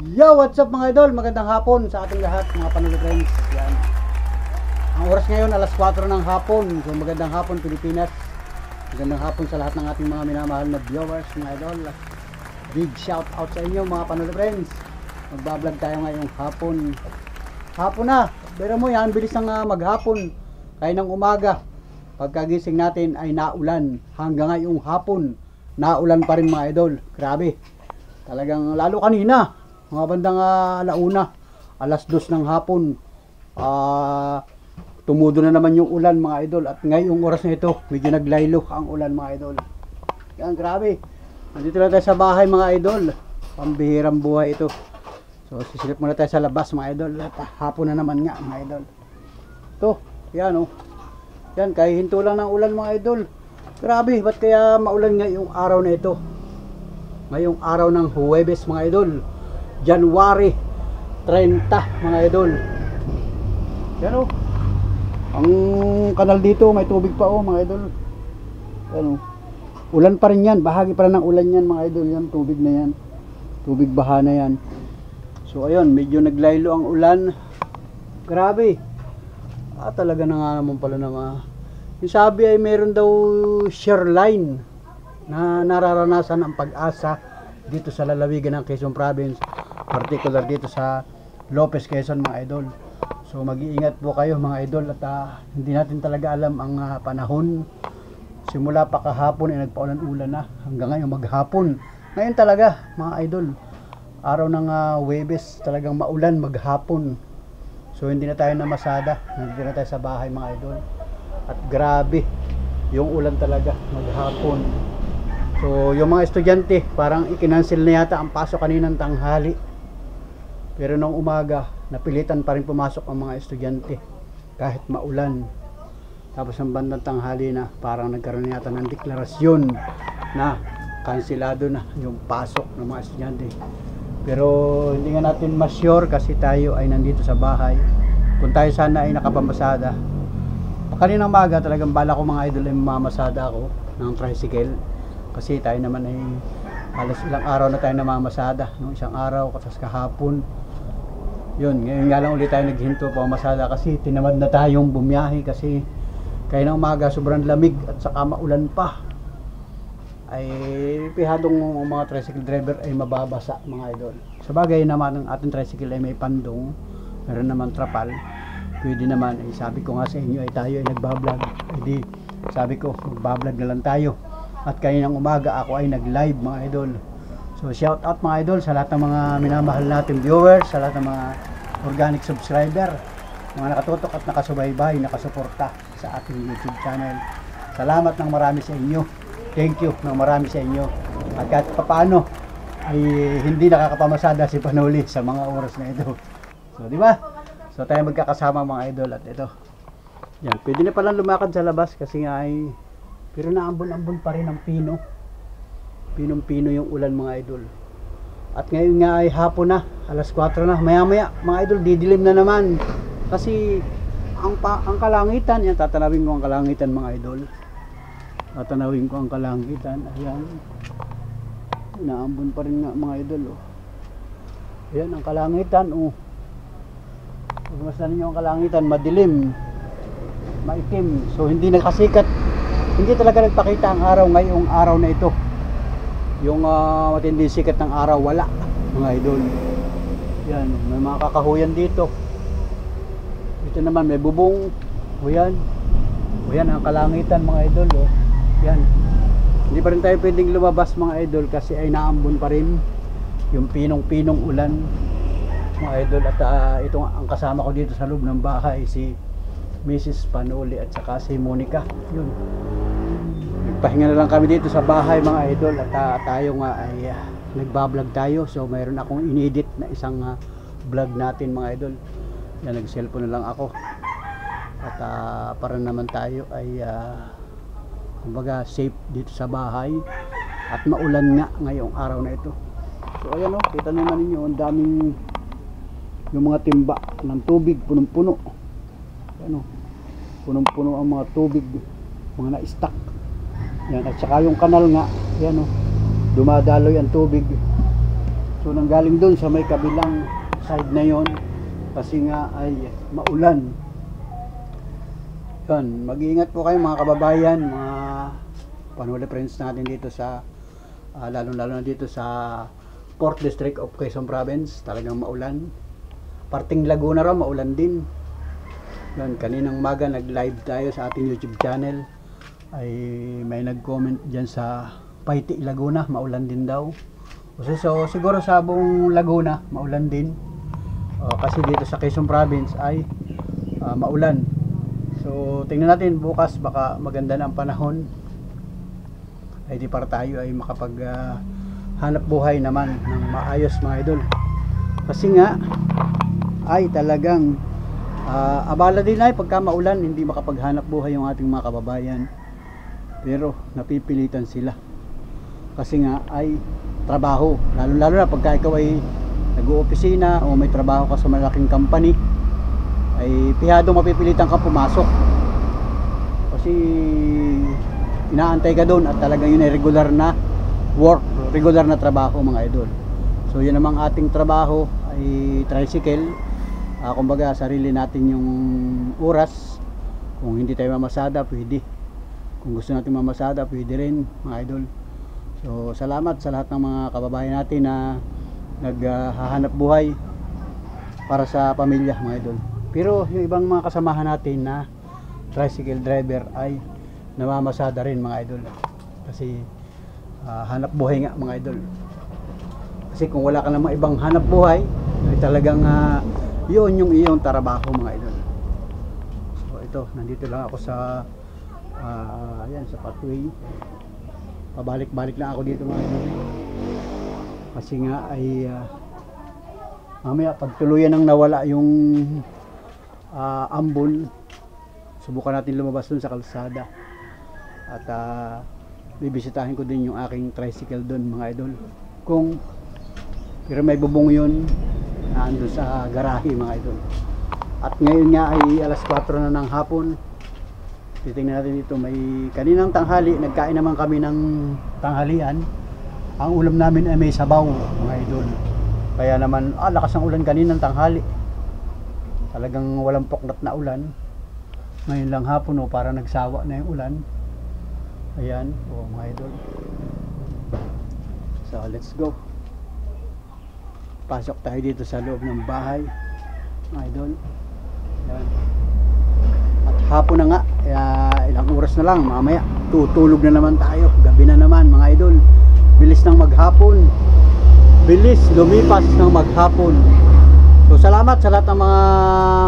Yo, what's up mga idol? Magandang hapon sa ating lahat mga panalo friends. Yan. Ang oras ngayon alas 4 ng hapon. So magandang hapon Pilipinas. Magandang hapon sa lahat ng ating mga minamahal na viewers mga idol. Big shout out sa inyo mga panalo friends. Magbablog tayo ngayong hapon. Hapon na. Pero mo yan, bilis ng maghapon. Kaya ng umaga, pagkagising natin ay naulan. Hanggang ngayong hapon, naulan pa rin mga idol. Grabe. Talagang lalo kanina, mga bandang alauna, alas 2 ng hapon, tumudo na naman yung ulan mga idol. At ngayong oras na ito, medyo naglaylo ang ulan mga idol. Yan, grabe. Nandito na tayo sa bahay mga idol. Pambihirang buhay ito. So sisilip muna tayo sa labas mga idol. At hapon na naman nga mga idol. Ito, yan oh. Yan, kaya hinto lang ng ulan mga idol. Grabe, ba't kaya maulan ngayong araw na ito? Ngayong araw ng Huwebes mga idol, January 30 mga idol. Yan o, ang kanal dito may tubig pa o mga idol. Yan o, ulan pa rin yan, bahagi pa rin ng ulan yan mga idol. Yan, tubig na yan, tubig baha na yan. So ayun, medyo naglaylo ang ulan. Grabe, talaga na nga naman pala na yung sabi ay meron daw shear line na nararanasan ang pag-asa dito sa lalawigan ng Quezon Province, particular dito sa Lopez, Quezon mga idol. So mag-iingat po kayo mga idol at hindi natin talaga alam ang panahon. Simula pa kahapon ay nagpaulan-ulan na hanggang ngayon maghapon. Ngayon talaga mga idol, araw ng Huwebes, talagang maulan maghapon. So hindi na tayo namasada, nandito na tayo sa bahay mga idol. At grabe yung ulan talaga maghapon. So yung mga estudyante parang ikinancel na yata ang pasok kaninang tanghali. Pero nung umaga napilitan pa rin pumasok ang mga estudyante kahit maulan. Tapos ang bandang tanghali na parang nagkaroon na yata ng deklarasyon na kanselado na yung pasok ng mga estudyante. Pero hindi nga natin ma-sure kasi tayo ay nandito sa bahay. Kung tayo sana ay nakapamasada, kaninang umaga talagang bala ko mga idol ay mamamasada ako ng tricycle. Kasi tayo naman ay halos ilang araw na tayo namamasada, no? Isang araw, tapos kahapon. Yun, ngayon nga lang ulit tayo naghinto pa masada kasi tinamad na tayong bumiyahe kasi kaya ng umaga sobrang lamig at saka maulan pa. Ay pihadong mga tricycle driver ay mababasa mga idol. Sa bagay naman ang ating tricycle ay may pandong, meron naman trapal. Pwede naman, sabi ko nga sa inyo ay tayo ay nagbablog. Hindi, sabi ko magbablog na lang tayo. At kaninang umaga ako ay nag-live mga idol. So shout out mga idol sa lahat ng mga minamahal natin viewers, sa lahat ng mga organic subscriber, mga nakatutok at nakasubaybay, nakasuporta sa ating YouTube channel. Salamat ng marami sa inyo. Thank you ng marami sa inyo. At kahit papaano ay hindi nakakapamasada si Panuli sa mga oras na ito. So di ba? So tayo magkakasama mga idol at ito. Yan, pwede na palang lumakad sa labas kasi nga ay pero naambon-ambon pa rin ang pino. Pinong-pino yung ulan mga idol. At ngayon nga ay hapon na, alas 4 na. Maya-maya mga idol, didilim na naman. Kasi ang kalangitan, yan, tatanawin ko ang kalangitan mga idol. Tatanawin ko ang kalangitan. Ayan. Naambon pa rin nga mga idol. Oh. Ayan ang kalangitan. Oh. Pagmasdan niyo ang kalangitan, madilim, maitim. So hindi nakasikat. Hindi talaga nagpakita ang araw ngayong araw na ito. Yung matinding sikat ng araw, wala mga idol. Yan, may mga kakahuyan dito. Dito naman may bubong. O yan. O yan ang kalangitan mga idol. O. Yan. Hindi pa rin tayo pwedeng lumabas mga idol kasi ay naambon pa rin yung pinong-pinong ulan mga idol. At ito ang kasama ko dito sa loob ng bahay, si Mrs. Panuli at saka si Monica. Yun. Nagpahinga na lang kami dito sa bahay mga idol at tayo nga ay nagbablog tayo. So mayroon akong inedit na isang vlog natin mga idol. Yan, nag-cellphone na lang ako. At para naman tayo ay kumbaga safe dito sa bahay. At maulan nga ngayong araw na ito. So ayan o, kita naman ninyo ang daming yung mga timba ng tubig, punong-puno. Ayan o, punong-puno ang mga tubig, mga na-stack. Yan, at saka yung kanal nga, yan o, dumadaloy ang tubig. So So nanggaling dun sa may kabilang side na yon kasi nga ay maulan. Yan, mag-iingat po kayo mga kababayan, mga Panuli friends natin dito sa lalo-lalo na dito sa 4th District of Quezon Province. Talagang maulan. Parting Laguna raw maulan din. Yan, kaninang umaga nag-live tayo sa ating YouTube channel. Ay may nag-comment diyan sa Paiti, Laguna, maulan din daw. So siguro sa buong Laguna maulan din. Kasi dito sa Quezon Province ay maulan. So tingnan natin bukas, baka maganda na ang panahon. Ay di para tayo ay makapag hanap buhay naman ng maayos mga idol. Kasi nga ay talagang abala din ay pagka maulan, hindi makapaghanap buhay yung ating mga kababayan. Pero napipilitan sila. Kasi nga ay trabaho, lalo-lalo na pagka ikaw ay nag-oopisina o may trabaho ka sa malaking company, ay pihadong mapipilitan ka pumasok. Kasi inaantay ka doon at talagang yun ay regular na work, regular na trabaho mga idol. So yun namang ating trabaho ay tricycle. Kumbaga sarili natin yung oras. Kung hindi tayo mamasada, pwede. Kung gusto natin mamasada, pwede rin mga idol. So salamat sa lahat ng mga kababayan natin na naghahanap buhay para sa pamilya mga idol. Pero yung ibang mga kasamahan natin na tricycle driver ay namamasada rin mga idol. Kasi hanap buhay nga mga idol. Kasi kung wala ka namang ibang hanap buhay, ay talagang yun yung iyong trabaho mga idol. So ito, nandito lang ako sa yan, sa pathway. Pabalik-balik lang ako dito mga idol. Kasi nga ay mamaya pagtuluyan nang nawala yung ambon, subukan natin lumabas dun sa kalsada. At bibisitahin ko din yung aking tricycle doon mga idol. Pero may bubong yun andun sa garahe mga idol. At ngayon nga ay alas 4 na ng hapon. Titingnan natin dito, may kaninang tanghali nagkain naman kami ng tanghalian. Ang ulam namin ay may sabaw mga idol. Kaya naman lakas ng ulan kaninang tanghali. Talagang walang poknat na ulan. Ngayon lang hapon para nagsawa na yung ulan. Ayan, mga idol. So let's go. Pasok tayo dito sa loob ng bahay mga idol. Ayan. At hapon na nga, ilang oras na lang, mamaya tutulog na naman tayo. Gabi na naman mga idol. Bilis ng maghapon. Bilis lumipas ng maghapon. So salamat sa lahat ng mga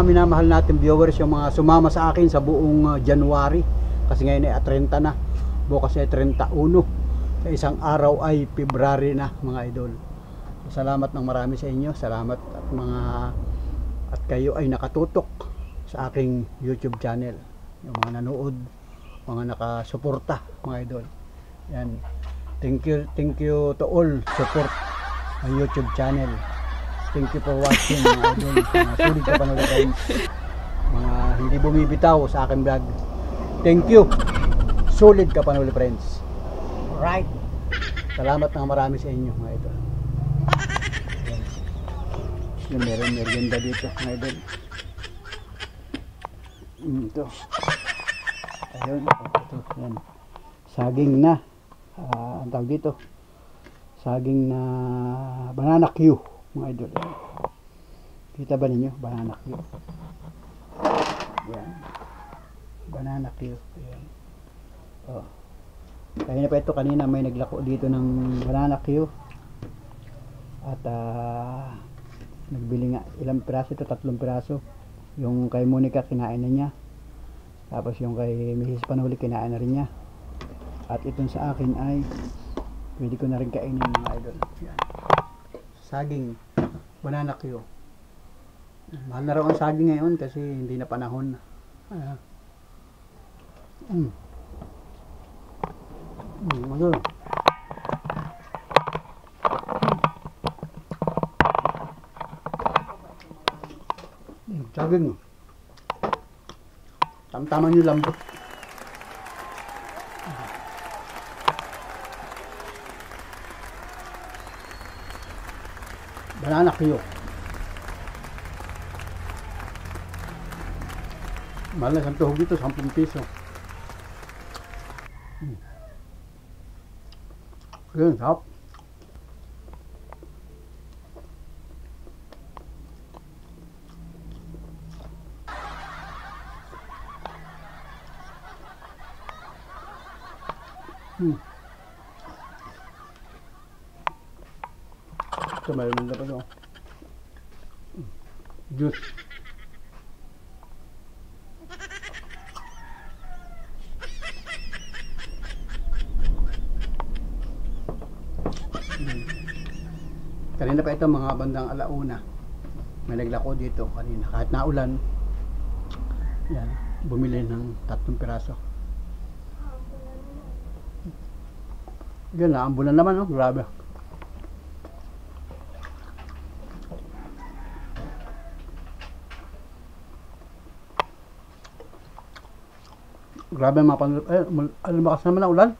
minamahal natin viewers, yung mga sumama sa akin sa buong January. Kasi ngayon ay 30 na. Bukas ay 31. Sa isang araw ay February na mga idol. Salamat ng marami sa inyo. Salamat at kayo ay nakatutok sa aking YouTube channel. Yung mga nanood, mga nakasuporta mga idol. Yan. Thank you to all support my YouTube channel. Thank you for watching mga idol. Mga sulit ka panulugan. Mga hindi bumibitaw sa aking vlog. Thank you. Solid ka panuli friends. Right. Salamat ng marami sa inyo mga idol. Yung meron merienda dito mga idol. Ito. Ayun. Ito. Yan. Saging na. Ang tawag dito. Saging na banana Q mga idol. Kita ba ninyo? Banana Q. Yan. Banana Q. Yan. Kaya na pa ito kanina may naglako dito ng banana Q. At nagbili nga ilang piraso ito, 3 piraso. Yung kay Monica kinain na niya. Tapos yung kay Mrs. Panuli kinain na rin niya. At itong sa akin ay pwede ko na rin kainin mga idol. Yan. Saging banana Q. Mahal na raw ang saging ngayon kasi hindi na panahon. Ano? Saging. Tamtaman yung lambot. Banana Q. Mahal na isang tuhog dito, 10 piso. Ayun, sarap. Ito, mayroon na pa ito. Juice. Kanina pa ito, mga bandang alauna. May naglako dito kanina. Kahit naulan, yan, bumili ng 3 piraso. Yan, naambulan naman, no? Grabe. Grabe mga lumakas naman ang ulan.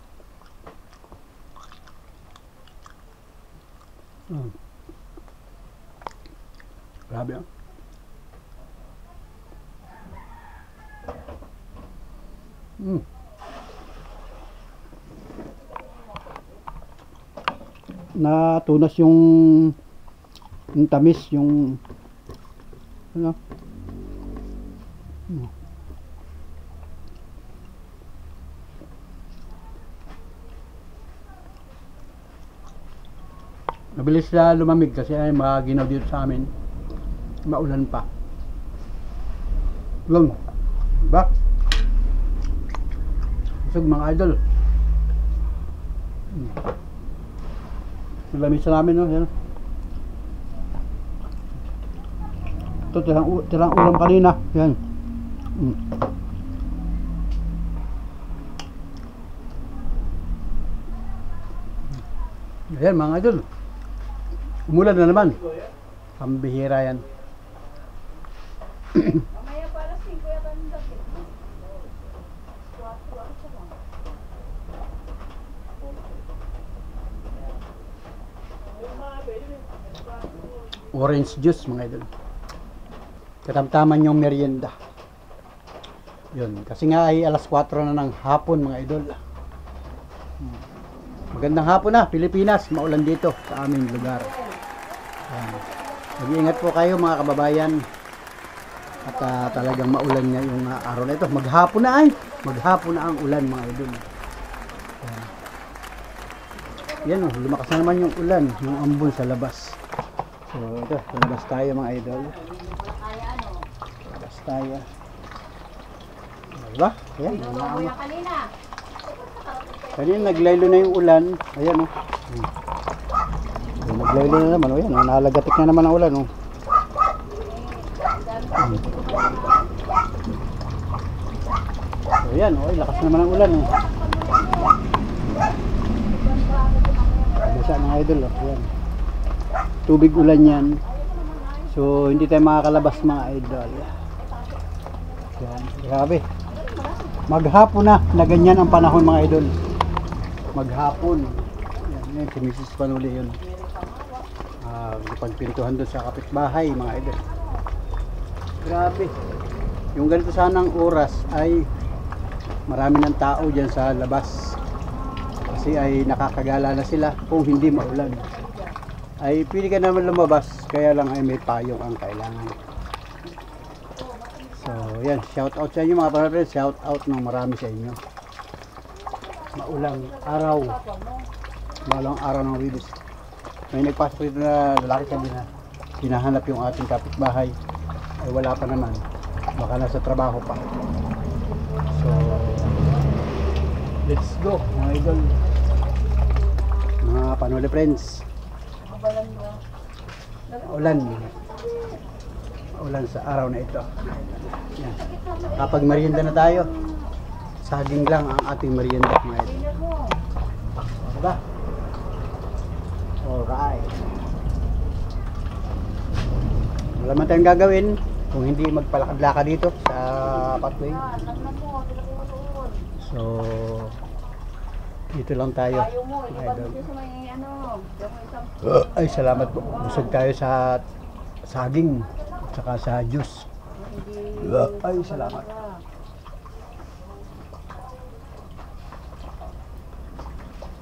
Grabe ah. Natunas yung tamis, yung ano. Mabilis na lumamig kasi ay maginaw dito sa amin. Maulan pa. Lang. Diba? Busog mga idol. Malamig sa namin, no? Yan. Ito, tirang ulam kanina. Yan. Ayan mga idol. Umulan na naman. Pambihira yan. Mamaya para 5 yata ng dati. 4 Orange juice mga idol. Katamtaman yung merienda. Yun. Kasi nga ay alas 4 na ng hapon mga idol. Magandang hapon na Pilipinas. Maulan dito sa aming lugar. Mag-iingat po kayo mga kababayan. At talagang maulan nga yung araw na ito. Maghapon na ay. Maghapon na ang ulan mga idol. Yan oh, lumakas na naman yung ulan. Yung ambon sa labas. So ito, labas tayo mga idol. Labas tayo. Diba? Ayan. Kanina naglaylo na yung ulan. Ayan oh. Naglaylo na naman. Ayan oh, nalagatik na naman ang ulan oh. So yan oh, lakas naman ang ulan oh. Basa mga idol oh. Ayan. Tubig ulan yan. So hindi tayo makakalabas mga idol. Yan, grabe. Maghapon na ganyan ang panahon mga idol. Maghapon. Yan, si Mrs. Panuli yun. Pagpintuhan doon sa kapitbahay mga idol. Grabe. Yung ganito sanang oras ay marami ng tao dyan sa labas. Kasi ay nakakagala na sila kung hindi maulan. Ay pili ka naman lumabas, kaya lang ay may payong ang kailangan. So yan, shout out sa inyo mga pare-pare, shout out ng marami sa inyo. Maulang araw. Maulang araw ng Wibis. May nagpasok dito na lalaki, sabi na hinahanap yung ating kapitbahay. Ay wala pa naman, baka nasa trabaho pa. So let's go mga idol, mga Panuli friends. Ulan sa araw na ito. Yan. Kapag merienda na tayo, saging lang ang ating merienda mga idol. Diba? Alright. Wala man tayong gagawin kung hindi magpalakad-lakad dito sa pathway. So Dito lang tayo. Ayaw mo, mga ilibad idol. mo dyan sa may ano. Yung isang Ay, salamat po. Busog tayo sa saging at saka sa juice. hindi. Ay, salamat.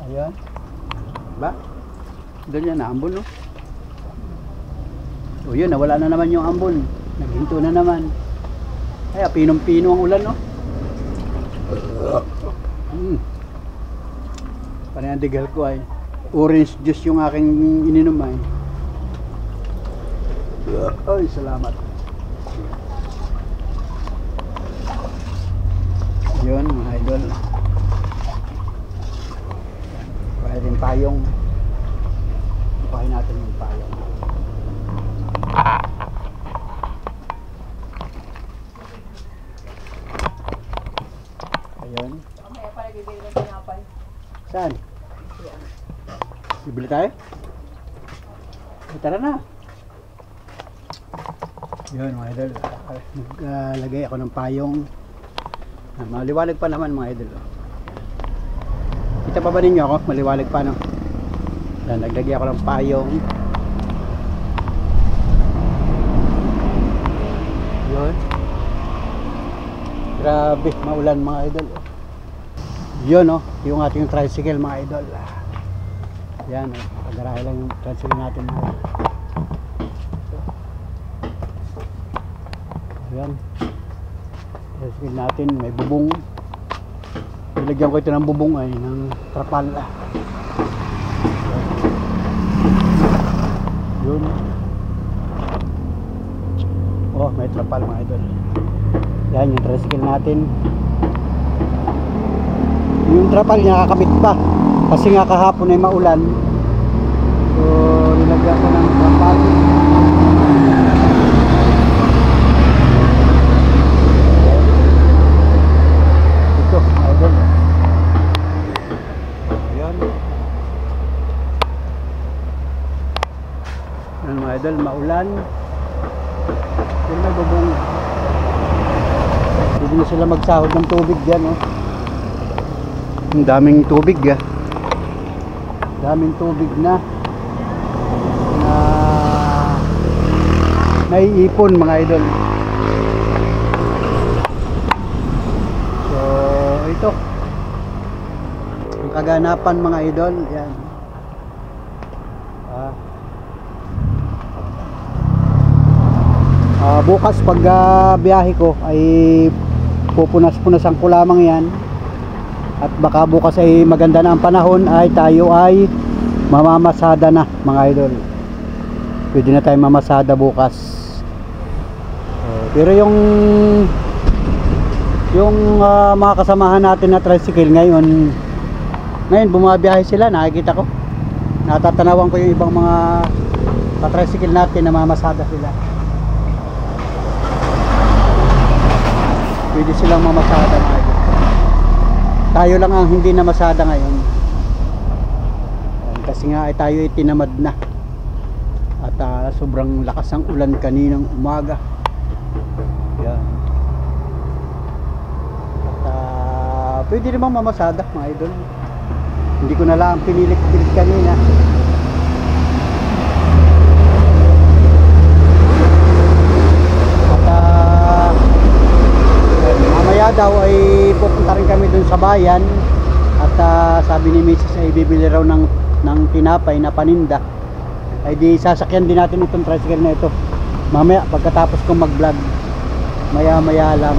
Ayan. Ba? Doon yan, ambon, no? O yun, nawala na naman yung ambon. Naghinto na naman. Ay, pinong-pino ang ulan, no? Panay ang digal ko ay. Orange juice yung aking ininom ay. Ay, salamat. Yun, mga idol. Kaya din payong. Bukahin natin yung payong. Ayun. Mamaya pala bibili ng tinapay. Saan? Bibili tayo? Ay, tara na. Yun, mga idol. Maglagay ako ng payong. Maliwalag pa naman, mga idol. Kita pa ba ninyo ako? Maliwalag pa, no? Yan, naglagay ako ng payong. Yun. Grabe, maulan, mga idol. Yun, no? Yung ating tricycle, mga idol. Yan, no? Pagarahe lang yung tricycle natin, mga idol. Yan. Tricycle natin, may bubong. Nilagyan ko ito ng bubong ay ng trapal. Yun. Oh, may trapal, mga idol. Yan yung tricycle natin. Yung trapal niya kakabit pa kasi nga kahapon ay maulan. So nilagyan ko ng trapal. Ito, mga idol. Yan. Yan, mga idol, maulan. Yung may bubong. Hindi na sila magsahod ng tubig dyan, oh. Ang daming tubig, ah. Daming tubig na naiipon, mga idol. So, ito ang kaganapan, mga idol. Yan. Bukas pag biyahe ko ay pupunas-punasan ko lamang yan. At baka bukas ay maganda na ang panahon ay tayo ay mamamasada na, mga idol. Pwede na tayo mamasada bukas. Pero yung mga kasamahan natin na tricycle ngayon bumabiyahe sila, nakikita ko. Natatanawan ko yung ibang mga tricycle natin na mamasada sila. Pwede silang mamasada, mga idol. Tayo lang ang hindi na masada ngayon. Kasi nga ay tayo ay tinamad na. At sobrang lakas ang ulan kaninang umaga. Yan. At pwede naman mamasada, mga idol. Hindi ko na lang pinilit-pilit kanina. Mamaya daw ay pupunta rin kami dun sa bayan. At sabi ni Mrs. ay bibili raw ng tinapay na paninda. Ay di sasakyan din natin itong tricycle na ito mamaya pagkatapos kong mag vlog, maya lang.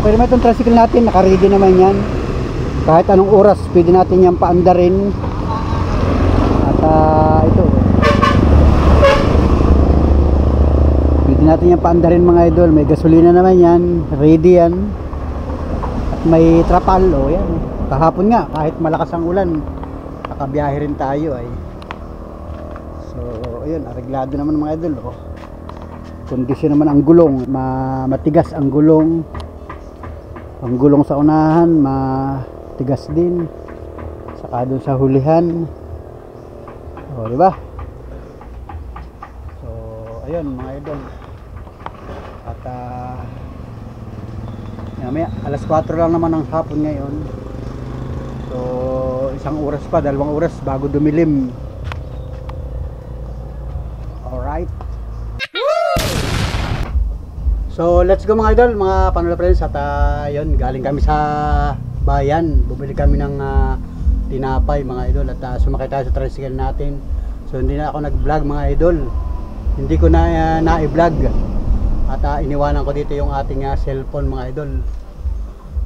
Okay naman itong tricycle natin, naka-ready naman yan. Kahit anong oras pwede natin yan paandarin. At ito pwede natin yan paandarin, mga idol. May gasolina naman yan, ready yan. At may trapal, o yan. Kahapon nga, kahit malakas ang ulan, nakabiyahe rin tayo ay. So, ayun, areglado naman, mga idol, oh. Kondisyon naman ang gulong, matigas ang gulong. Ang gulong sa unahan, matigas din. Saka doon sa hulihan. O, di ba? So, ayun, mga idol. At Mamaya, alas 4 lang naman ng hapon ngayon. So, 1 oras pa, 2 oras bago dumilim. Alright. So, let's go mga idol, mga Panola friends. At yun, galing kami sa bayan. Bumili kami ng tinapay mga idol. At sumakay tayo sa tricycle natin. So, hindi na ako nag-vlog mga idol. Hindi ko na na-vlog. At iniwanan ko dito yung ating cellphone mga idol.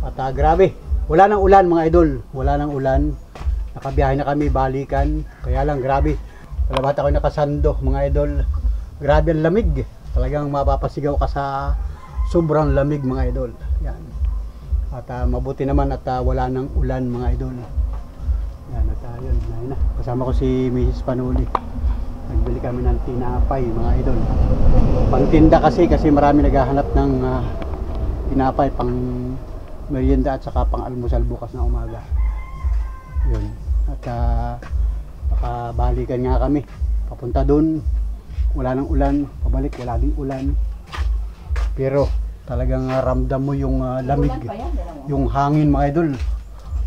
At grabe, wala nang ulan mga idol. Wala nang ulan. Nakabiyahe na kami, balikan. Kaya lang grabe. Palabat ako nakasando mga idol. Grabe ang lamig. Talagang mapapasigaw ka sa sobrang lamig mga idol. Yan. At mabuti naman at wala nang ulan mga idol. Yan at yun. Ayun na. Kasama ko si Mrs. Panuli. Nagbili kami ng tinapay mga idol. Pangtinda kasi marami naghahanap ng tinapay pang merienda at saka pang almusal bukas na umaga. Yun. At nakabalikan nga kami. Papunta doon. Wala nang ulan. Pabalik wala ding ulan. Pero talagang ramdam mo yung lamig. Yung hangin mga idol.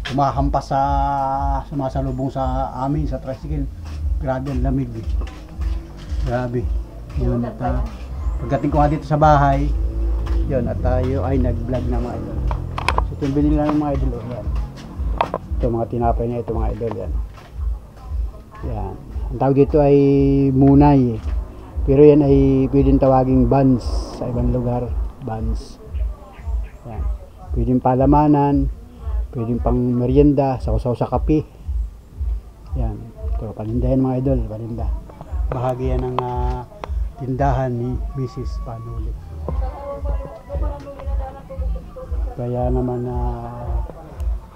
Humahampas sa sumasalubong sa amin sa tricycle. Grabe ang lamig. Grabe. Yun at pagdating ko nga dito sa bahay, yun at tayo ay nag-vlog na mga idol. So ito yung binili lang ng mga idol. Yan. Ito mga tinapay na ito mga idol. Yan. Yan. Ang tawag dito ay munay. Pero yan ay pwedeng tawaging buns sa ibang lugar. Buns. Yan. Pwedeng palamanan. Pwedeng pang merienda. Sausaw sa kape. Yan. Ito, panindahan mga idol, paninda. Bahagi yan ng tindahan ni Mrs. Panuli. Kaya naman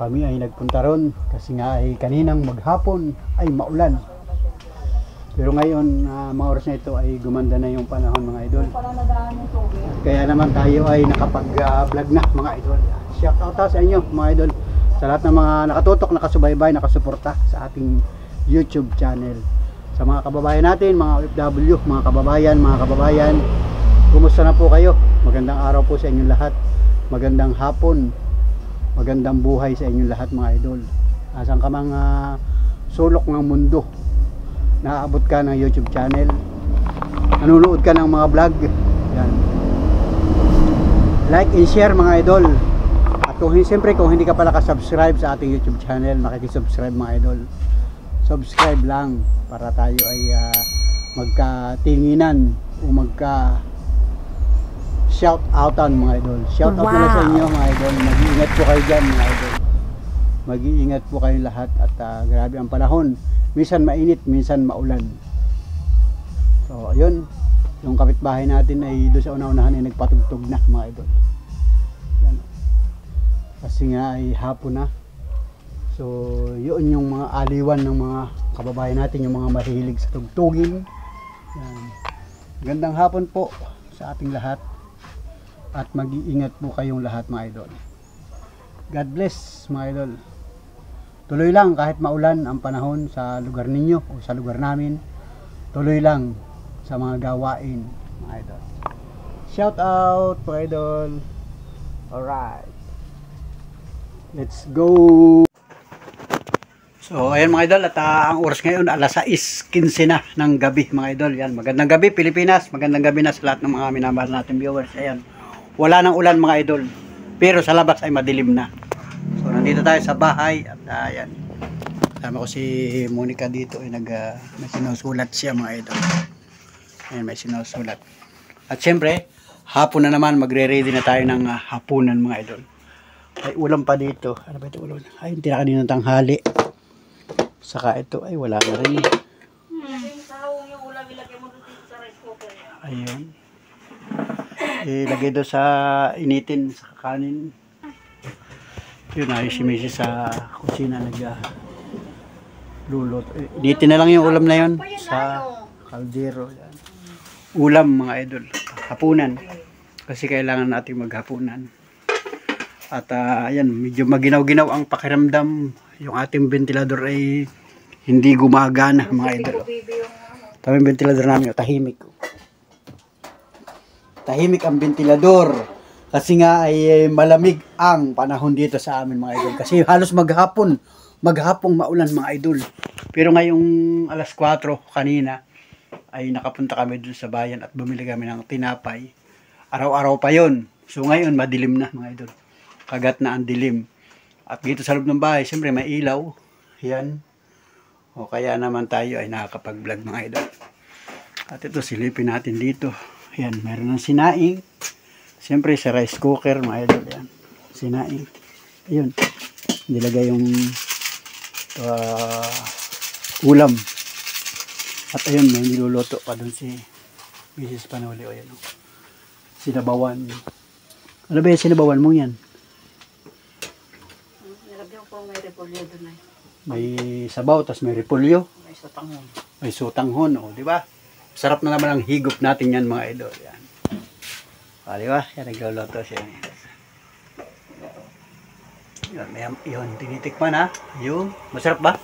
kami ay nagpunta ron kasi nga ay kaninang maghapon ay maulan. Pero ngayon, mga oras na ito ay gumanda na yung panahon mga idol. Kaya naman tayo ay nakapag-vlog na mga idol. Shout out sa inyo mga idol. Sa lahat ng mga nakatutok, nakasubaybay, nakasuporta sa ating YouTube channel. Sa mga kababayan natin, mga OFW, mga kababayan, kumusta na po kayo? Magandang araw po sa inyong lahat. Magandang hapon. Magandang buhay sa inyong lahat mga idol. Asan ka mga sulok ng mundo, naaabot ka ng YouTube channel, nanonood ka ng mga vlog. Yan. Like and share mga idol. At siyempre kung hindi ka pala ka-subscribe sa ating YouTube channel, makikisubscribe mga idol. Subscribe lang para tayo ay magkatinginan o magka shout outan mga idol. Shout out na sa inyo mga idol. Mag-iingat po kayo dyan mga idol. Mag-iingat po kayo lahat at grabe ang panahon. Minsan mainit, minsan maulan. So ayun, yung kapitbahay natin ay doon sa una-unahan ay nagpatugtog na mga idol. Yan. Kasi nga ay hapon na. So, yun yung mga aliwan ng mga kababayan natin, yung mga mahilig sa tugtugin. Yan. Gandang hapon po sa ating lahat. At mag-iingat po kayong lahat mga idol. God bless mga idol. Tuloy lang kahit maulan ang panahon sa lugar ninyo o sa lugar namin. Tuloy lang sa mga gawain mga idol. Shout out mga idol. Alright. Let's go. So ayan mga idol at ang oras ngayon alas 6:15 na ng gabi mga idol. Yan, magandang gabi Pilipinas, magandang gabi na sa lahat ng mga minamahal natin viewers. Ayan, wala nang ulan mga idol, pero sa labas ay madilim na. So nandito tayo sa bahay at ayan, kasama ko si Monica dito ay may sinusulat siya mga idol. Ayan, may sinusulat. At syempre hapon na naman, magre-ready na tayo ng hapunan mga idol. Ay ulam pa dito. Ano ba ito ulam? Ay hindi na kanina tanghali. Saka ito ay wala na rin. Ayun. Ilagay doon sa initin sa kanin. Yun ay si Mrs. sa kusina nagluluto. Initin na lang yung ulam na yun sa kaldero. Yan. Ulam mga idol. Hapunan. Kasi kailangan natin maghapunan. At ayan, medyo maginaw-ginaw ang pakiramdam. Yung ating ventilador ay hindi gumagana mga idol. Tama yung ventilador namin, tahimik. Tahimik ang ventilador. Kasi nga ay malamig ang panahon dito sa amin mga idol. Kasi halos maghapong maulan mga idol. Pero ngayong alas 4 kanina ay nakapunta kami dun sa bayan at bumili kami ng tinapay. Araw-araw pa yon. So ngayon madilim na mga idol. Kagat na ang dilim. At dito sa loob ng bahay, siyempre may ilaw. Yan. O kaya naman tayo ay nakakapag-vlog mga idol. At ito silipin natin dito. Yan, meron ng sinaing. Siyempre sa rice cooker mga idol. Yan. Sinaing. Ayun. Nilagay yung ulam. At ayun, may niluluto pa dun si Mrs. Panuli. O yan. Sinabawan. Ano ba yung sinabawan mo yan? Nilagyan ko may repolyo doon ay. May sabaw, tas may repolyo. May sutanghon. May sutanghon, o, di ba? Sarap na naman ang higop natin yan, mga idol. Yan. O, di ba? Yan, nagluluto siya. Yun, tinitikman ha. Yun, masarap ba?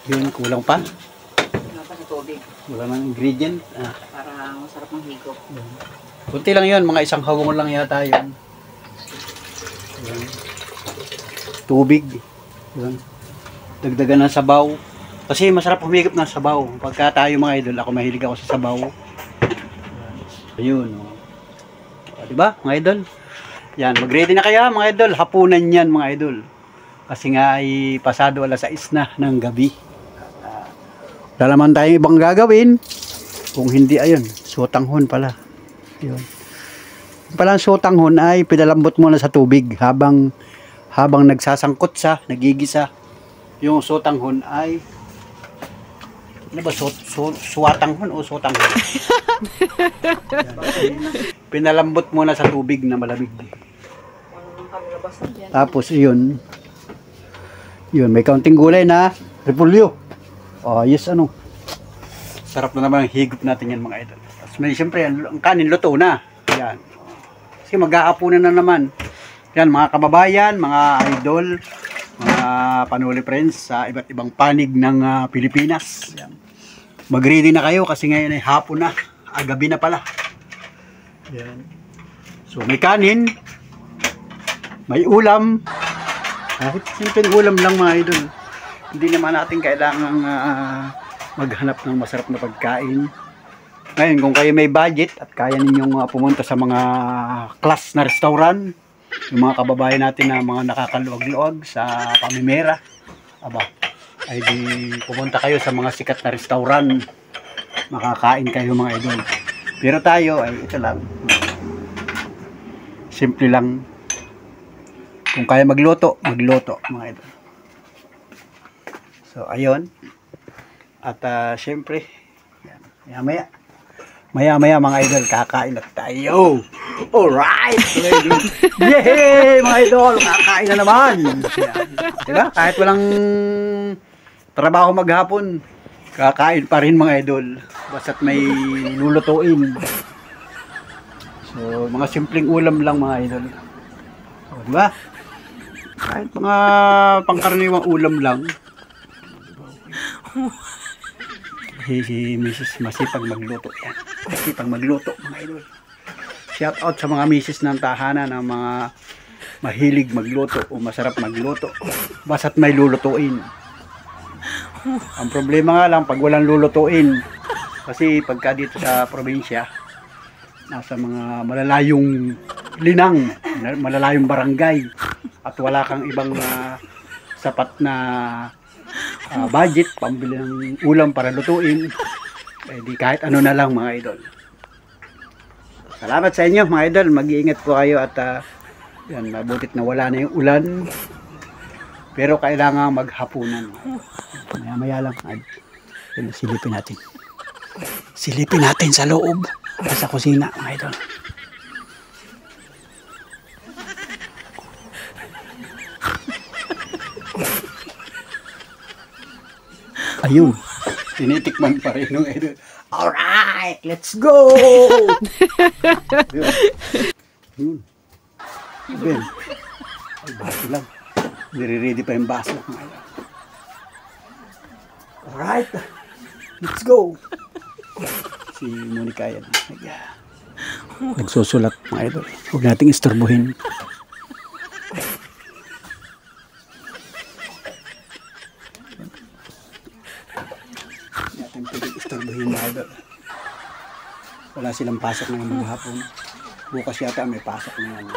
Yun, kulang pa. Wala pa sa tubig. Wala mang ingredient. Para masarap ang higop. Kunti lang yun, mga isang hawong lang yata yun. Yun. Tubig. Yun. Dagdagan ng sabaw. Kasi masarap humigop ng sabaw. Pagka tayo mga idol, ako mahilig ako sa sabaw. Ayun. O, diba mga idol? Yan, mag-ready na kaya mga idol. Hapunan yan mga idol. Kasi nga ay pasado alas 6 na ng gabi. Wala naman tayong ibang gagawin. Kung hindi, ayun, sutanghon pala. Yun. Palang sutanghon ay pinalambot muna sa tubig habang nagsasangkot sa, nagigisa. Yung sutanghon ay ano ba, suwatanghon o sutanghon? Pinalambot muna sa tubig na malamig. Tapos yun, may kaunting gulay na repolyo. Oh, yes, ano. Sarap na naman ang higop natin yan mga idol. Tapos may siyempre, ang kanin luto na. Yan. Kasi mag-aapunan na naman. Yan, mga kababayan, mga idol, mga Panuli friends sa iba't ibang panig ng Pilipinas. Yan. Mag-ready na kayo kasi ngayon ay hapon na. Gabi na pala. Yan. So may kanin, may ulam. Kahit simpleng ulam lang mga idol. Hindi naman natin kailangang maghanap ng masarap na pagkain. Ngayon, kung kayo may budget at kaya ninyong pumunta sa mga class na restaurant, yung mga kababayan natin na mga nakakaluwag-luwag sa pamimera, ay di pumunta kayo sa mga sikat na restaurant, makakain kayo mga idol. Pero tayo ay ito lang, simple lang. Kung kaya magluto mga idol. So ayun. At syempre, maya mga idol, kakain na tayo. Alright! Yay! Mga idol, kakain na naman. Yan. Diba? Kahit walang trabaho maghapon, kakain pa rin mga idol. Basta't may lulutuin. So, mga simpleng ulam lang mga idol. O, diba? Kahit mga pangkaraniwang ulam lang. Si Mrs. masipag magluto yan. Masipag magluto mga idol. Shout out sa mga Mrs. ng tahanan ng mga mahilig magluto o masarap magluto. Basta't may lulutuin. Ang problema nga lang pag walang lulutuin. Kasi pagka dito sa probinsya, nasa mga malalayong linang, malalayong barangay at wala kang ibang sapat na budget, pambili ng ulam para lutuin, eh di kahit ano na lang mga idol. Salamat sa inyo mga idol, mag-iingat po kayo at yan, mabutit na wala na yung ulan, pero kailangan maghapunan. Maya lang, silipin natin sa loob sa kusina mga idol. Ayun, tinitikman pa rin nung idol. Alright, let's go! Yun. Ben, ay baso lang. Nire-ready pa yung baso. Alright, let's go! Si Monica yan. nagsusulat mga idol. Huwag nating istorbohin. Huwag natin pwedeng istorbohin mga idol. Wala silang pasok ngayon maghapon. Bukas yata may pasok ngayon.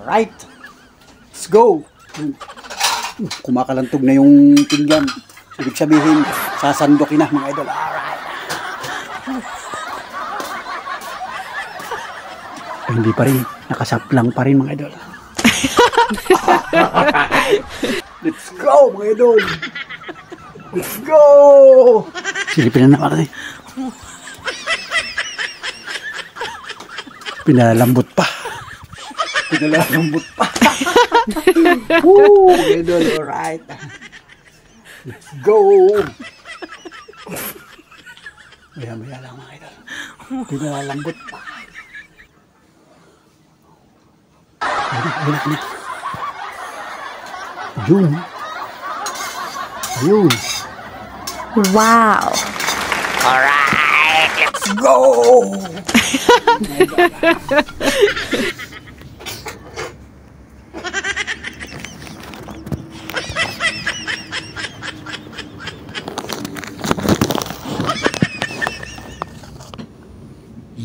Alright! Let's go! Kumakalantog na yung pinggan. Ibig sabihin, sasandokin na mga idol. Alright! Ay, hindi pa rin. Nakasaplang pa rin mga idol. Let's go mga idol! Let's go! Silipin na naman. Pinalalambot pa. Pinalalambot pa. Woo! Idol, alright. Let's go! Maya-maya lang mga idol. Pinalalambot pa. Ayun. Ayun. Ayun. Wow! Alright, let's go!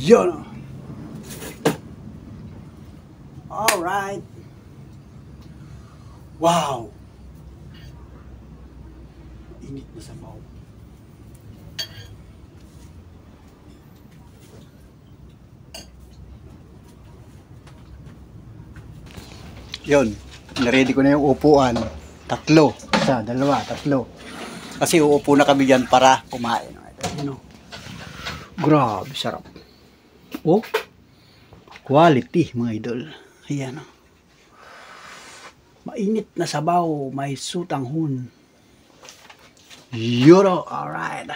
Yun! Alright! Wow! Init na sa mouth. Yun, naready ko na yung upuan. Tatlo. Isa, dalawa, tatlo. Kasi uupo na kami dyan para kumain. You know. Grabe, sarap. Oh, quality mga idol. Ayan o. Mainit na sabaw, may sutanghon. Yun o, alright.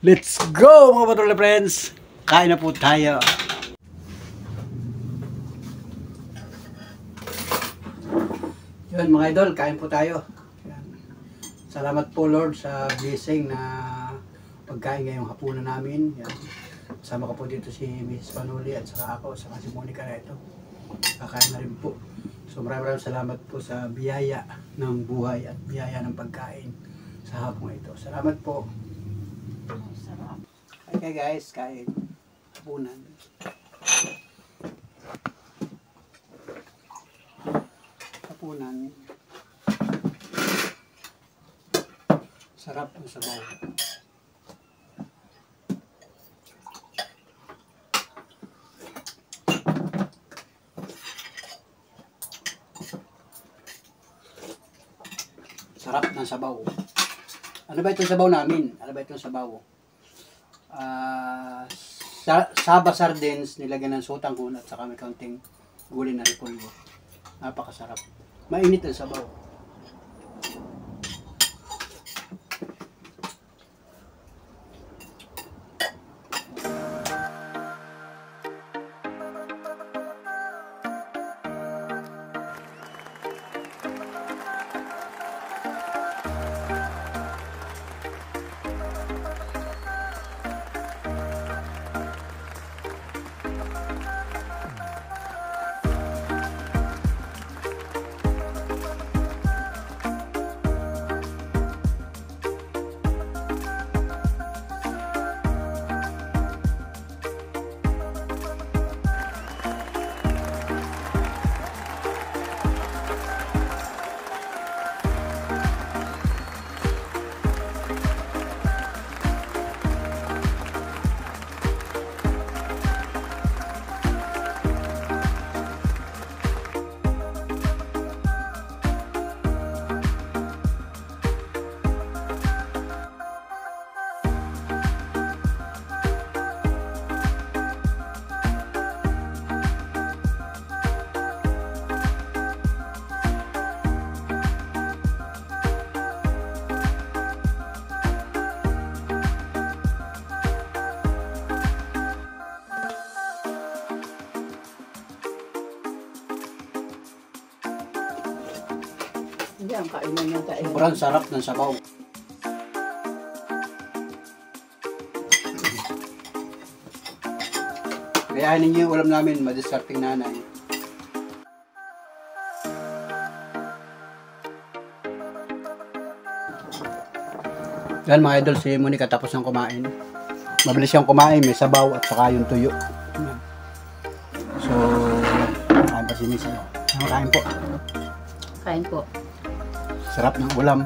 Let's go mga Patrol friends. Kain na po tayo. Yun mga idol, kain po tayo. Yan. Salamat po Lord sa blessing na pagkain ngayong hapunan namin. Yan. Kasama ko po dito si Miss Panuli at saka ako, saka si Monica na ito. Kakain na rin po. So maraming salamat po sa biyaya ng buhay at biyaya ng pagkain sa hapong ito. Salamat po. Sarap. Okay guys, kain. Hapunan. Hapunan. Sarap ang sabaw. Sarap ng sabaw. Ano ba itong sabaw namin? Ano ba itong sabaw? Saba sardines, nilagyan ng sutanghon at saka may kaunting gulay na repolyo. Napakasarap. Mainit ang sabaw. Hindi, ang kainan niya tayo. Sobrang sarap ng sabaw. Kayanin niyo yung ulam namin, madiskarting nanay. Yan mga idol, si Monica tapos ng kumain. Mabilis siyang kumain, may sabaw at saka yung tuyo. Yan. So, kain pa si Miss. Kain po. Kain po. Sarap ng ulam.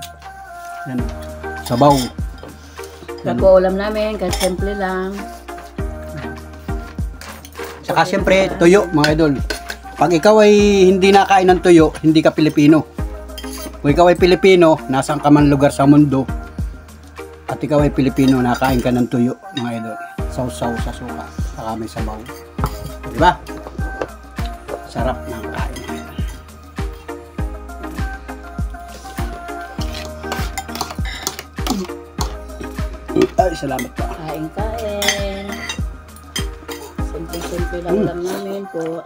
Yan. Sabaw. Sarap po ulam namin, kahit simple lang. Saka siyempre, tuyo mga idol. Pag ikaw ay hindi nakain ng tuyo, hindi ka Pilipino. Kung ikaw ay Pilipino, nasaan ka man lugar sa mundo, at ikaw ay Pilipino, nakain ka ng tuyo mga idol. Sausaw sa suka, saka may sabaw. Diba? Sarap ng kain mga idol. Ay, salamat pa. Kain. Simple lang ulam namin po.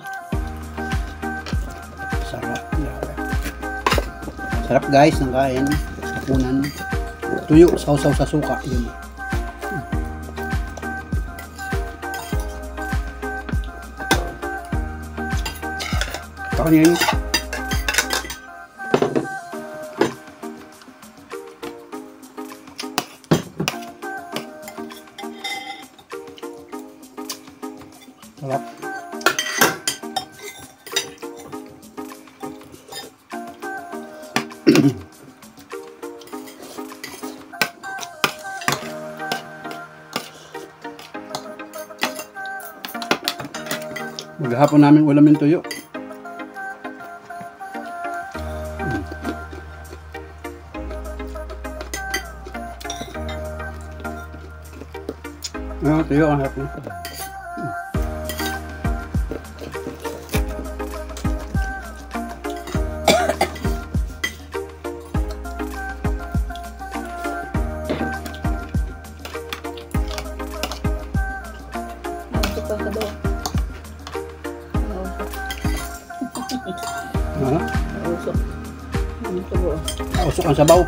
Sarap. Sarap guys ng kain. Hapunan. Tuyo, sausaw sa suka. Yun. Kanin. Sarap. Maghapon namin ulam yung tuyo. Tuyo ang hapon. Nausok pa ka daw. Nausok. Nausok. Usok ang sabaw.